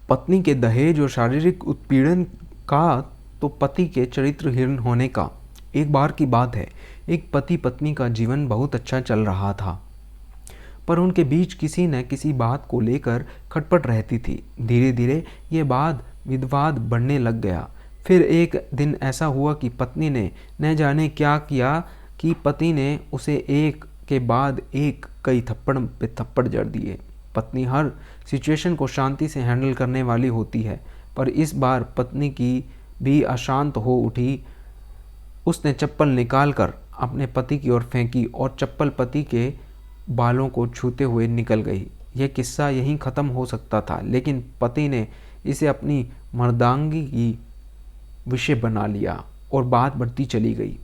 पत्नी के दहेज और शारीरिक उत्पीड़न का तो पति के चरित्रहीन होने का। एक बार की बात है, एक पति पत्नी का जीवन बहुत अच्छा चल रहा था, पर उनके बीच किसी न किसी बात को लेकर खटपट रहती थी। धीरे धीरे ये विवाद बढ़ने लग गया। फिर एक दिन ऐसा हुआ कि पत्नी ने न जाने क्या किया कि पति ने उसे एक के बाद एक कई थप्पड़ पे थप्पड़ जड़ दिए। पत्नी हर सिचुएशन को शांति से हैंडल करने वाली होती है, पर इस बार पत्नी की भी अशांत हो उठी। उसने चप्पल निकालकर अपने पति की ओर फेंकी और चप्पल पति के बालों को छूते हुए निकल गई। यह किस्सा यहीं ख़त्म हो सकता था, लेकिन पति ने इसे अपनी मर्दांगी की विषय बना लिया और बात बढ़ती चली गई।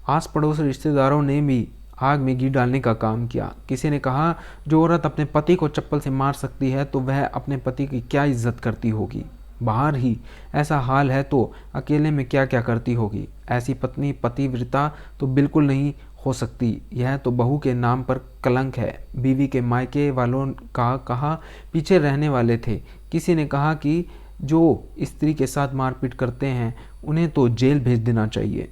आस पड़ोस रिश्तेदारों ने भी आग में घी डालने का काम किया। किसी ने कहा, जो औरत अपने पति को चप्पल से मार सकती है तो वह अपने पति की क्या इज्जत करती होगी। बाहर ही ऐसा हाल है तो अकेले में क्या क्या करती होगी। ऐसी पत्नी पतिव्रता तो बिल्कुल नहीं हो सकती। यह तो बहू के नाम पर कलंक है। बीवी के मायके वालों का कहा पीछे रहने वाले थे। किसी ने कहा कि जो स्त्री के साथ मारपीट करते हैं उन्हें तो जेल भेज देना चाहिए।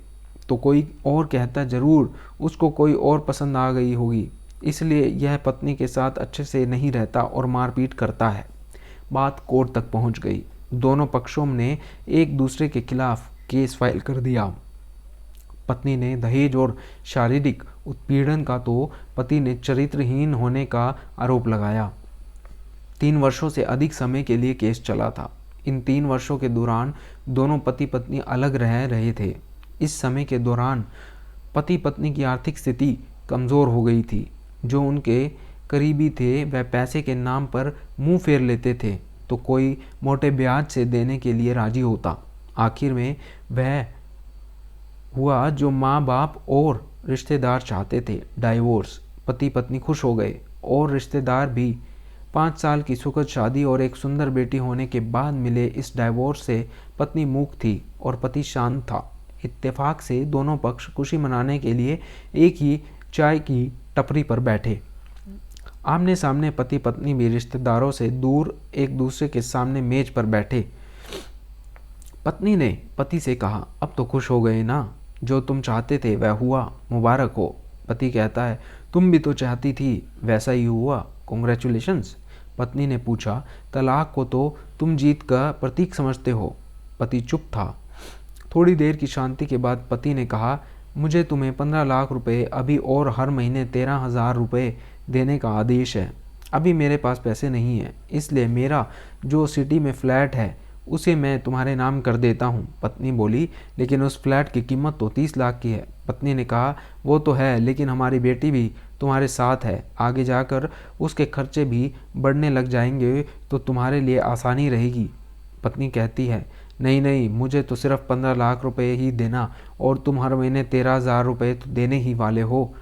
तो कोई और कहता, जरूर उसको कोई और पसंद आ गई होगी, इसलिए यह पत्नी के साथ अच्छे से नहीं रहता और मारपीट करता है। बात कोर्ट तक पहुंच गई। दोनों पक्षों ने एक दूसरे के खिलाफ केस फाइल कर दिया। पत्नी ने दहेज और शारीरिक उत्पीड़न का तो पति ने चरित्रहीन होने का आरोप लगाया। 3 वर्षों से अधिक समय के लिए केस चला था। इन 3 वर्षों के दौरान दोनों पति पत्नी अलग रह रहे थे। इस समय के दौरान पति पत्नी की आर्थिक स्थिति कमज़ोर हो गई थी। जो उनके करीबी थे वह पैसे के नाम पर मुंह फेर लेते थे तो कोई मोटे ब्याज से देने के लिए राजी होता। आखिर में वह हुआ जो माँ बाप और रिश्तेदार चाहते थे, डाइवोर्स। पति पत्नी खुश हो गए और रिश्तेदार भी। 5 साल की सुखद शादी और एक सुंदर बेटी होने के बाद मिले इस डाइवोर्स से पत्नी मूक थी और पति शांत था। इत्तेफाक से दोनों पक्ष खुशी मनाने के लिए एक ही चाय की टपरी पर बैठे। आमने सामने पति पत्नी भी रिश्तेदारों से दूर एक दूसरे के सामने मेज पर बैठे। पत्नी ने पति से कहा, अब तो खुश हो गए ना, जो तुम चाहते थे वह हुआ, मुबारक हो। पति कहता है, तुम भी तो चाहती थी, वैसा ही हुआ, कॉन्ग्रेचुलेशंस। पत्नी ने पूछा, तलाक को तो तुम जीत का प्रतीक समझते हो। पति चुप था। थोड़ी देर की शांति के बाद पति ने कहा, मुझे तुम्हें 15 लाख रुपए अभी और हर महीने 13,000 रुपये देने का आदेश है। अभी मेरे पास पैसे नहीं है, इसलिए मेरा जो सिटी में फ्लैट है उसे मैं तुम्हारे नाम कर देता हूँ। पत्नी बोली, लेकिन उस फ्लैट की कीमत तो 30 लाख की है। पत्नी ने कहा, वो तो है, लेकिन हमारी बेटी भी तुम्हारे साथ है, आगे जाकर उसके खर्चे भी बढ़ने लग जाएंगे तो तुम्हारे लिए आसानी रहेगी। पत्नी कहती है, नहीं नहीं, मुझे तो सिर्फ 15 लाख रुपए ही देना और तुम हर महीने 13,000 रुपये तो देने ही वाले हो,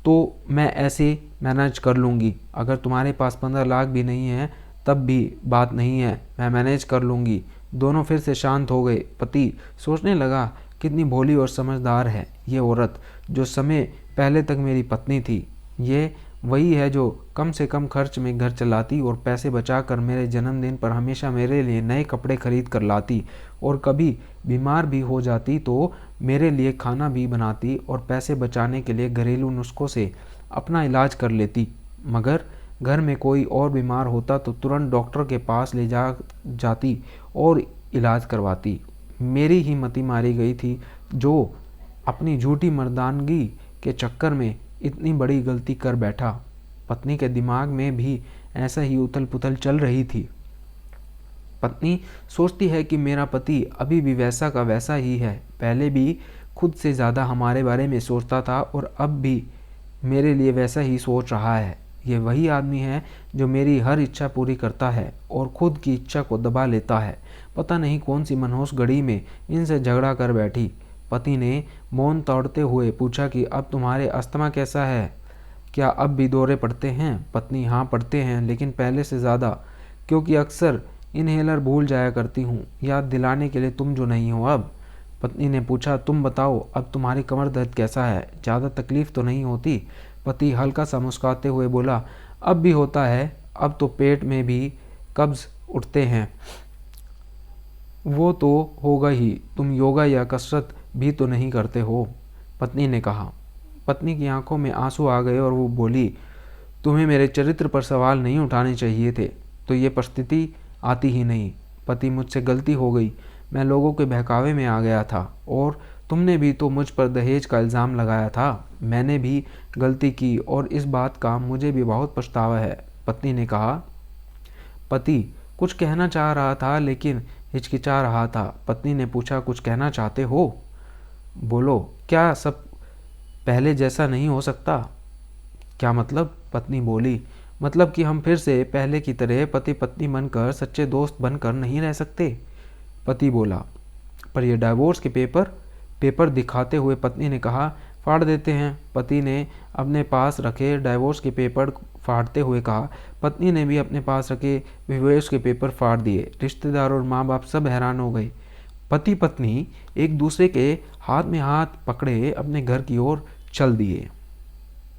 तो मैं ऐसे मैनेज कर लूँगी। अगर तुम्हारे पास 15 लाख भी नहीं है तब भी बात नहीं है, मैं मैनेज कर लूँगी। दोनों फिर से शांत हो गए। पति सोचने लगा, कितनी भोली और समझदार है ये औरत, जो समय पहले तक मेरी पत्नी थी। ये वही है जो कम से कम खर्च में घर चलाती और पैसे बचाकर मेरे जन्मदिन पर हमेशा मेरे लिए नए कपड़े खरीद कर लाती, और कभी बीमार भी हो जाती तो मेरे लिए खाना भी बनाती और पैसे बचाने के लिए घरेलू नुस्खों से अपना इलाज कर लेती। मगर घर में कोई और बीमार होता तो तुरंत डॉक्टर के पास ले जाती और इलाज करवाती। मेरी ही मति मारी गई थी जो अपनी झूठी मर्दानगी के चक्कर में इतनी बड़ी गलती कर बैठा। पत्नी के दिमाग में भी ऐसा ही उथल पुथल चल रही थी। पत्नी सोचती है कि मेरा पति अभी भी वैसा का वैसा ही है, पहले भी खुद से ज़्यादा हमारे बारे में सोचता था और अब भी मेरे लिए वैसा ही सोच रहा है। ये वही आदमी है जो मेरी हर इच्छा पूरी करता है और खुद की इच्छा को दबा लेता है। पता नहीं कौन सी मनहूस घड़ी में इनसे झगड़ा कर बैठी। पति ने मौन तोड़ते हुए पूछा कि अब तुम्हारे अस्थमा कैसा है, क्या अब भी दौरे पड़ते हैं। पत्नी, हाँ पड़ते हैं, लेकिन पहले से ज़्यादा, क्योंकि अक्सर इनहेलर भूल जाया करती हूँ, याद दिलाने के लिए तुम जो नहीं हो अब। पत्नी ने पूछा, तुम बताओ, अब तुम्हारी कमर दर्द कैसा है, ज़्यादा तकलीफ़ तो नहीं होती। पति हल्का सा मुस्कुराते हुए बोला, अब भी होता है, अब तो पेट में भी कब्ज उठते हैं वो तो होगा ही। तुम योगा या कसरत भी तो नहीं करते हो, पत्नी ने कहा। पत्नी की आंखों में आंसू आ गए और वो बोली, तुम्हें मेरे चरित्र पर सवाल नहीं उठाने चाहिए थे, तो ये परिस्थिति आती ही नहीं। पति, मुझसे गलती हो गई, मैं लोगों के बहकावे में आ गया था, और तुमने भी तो मुझ पर दहेज का इल्ज़ाम लगाया था। मैंने भी गलती की और इस बात का मुझे भी बहुत पछतावा है, पत्नी ने कहा। पति कुछ कहना चाह रहा था लेकिन हिचकिचा रहा था। पत्नी ने पूछा, कुछ कहना चाहते हो? बोलो, क्या सब पहले जैसा नहीं हो सकता? क्या मतलब? पत्नी बोली, मतलब कि हम फिर से पहले की तरह पति पत्नी बनकर, सच्चे दोस्त बनकर नहीं रह सकते। पति बोला, पर ये डाइवोर्स के पेपर दिखाते हुए पत्नी ने कहा, फाड़ देते हैं। पति ने अपने पास रखे डाइवोर्स के पेपर फाड़ते हुए कहा। पत्नी ने भी अपने पास रखे डिवोर्स के पेपर फाड़ दिए। रिश्तेदार और माँ बाप सब हैरान हो गए। पति पत्नी एक दूसरे के हाथ में हाथ पकड़े अपने घर की ओर चल दिए।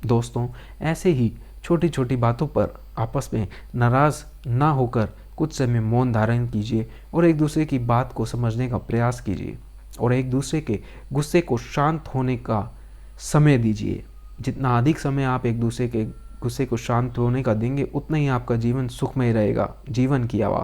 दोस्तों, ऐसे ही छोटी छोटी बातों पर आपस में नाराज़ ना होकर कुछ समय मौन धारण कीजिए और एक दूसरे की बात को समझने का प्रयास कीजिए और एक दूसरे के गुस्से को शांत होने का समय दीजिए। जितना अधिक समय आप एक दूसरे के गुस्से को शांत होने का देंगे, उतना ही आपका जीवन सुखमय रहेगा। जीवन की आवाज़।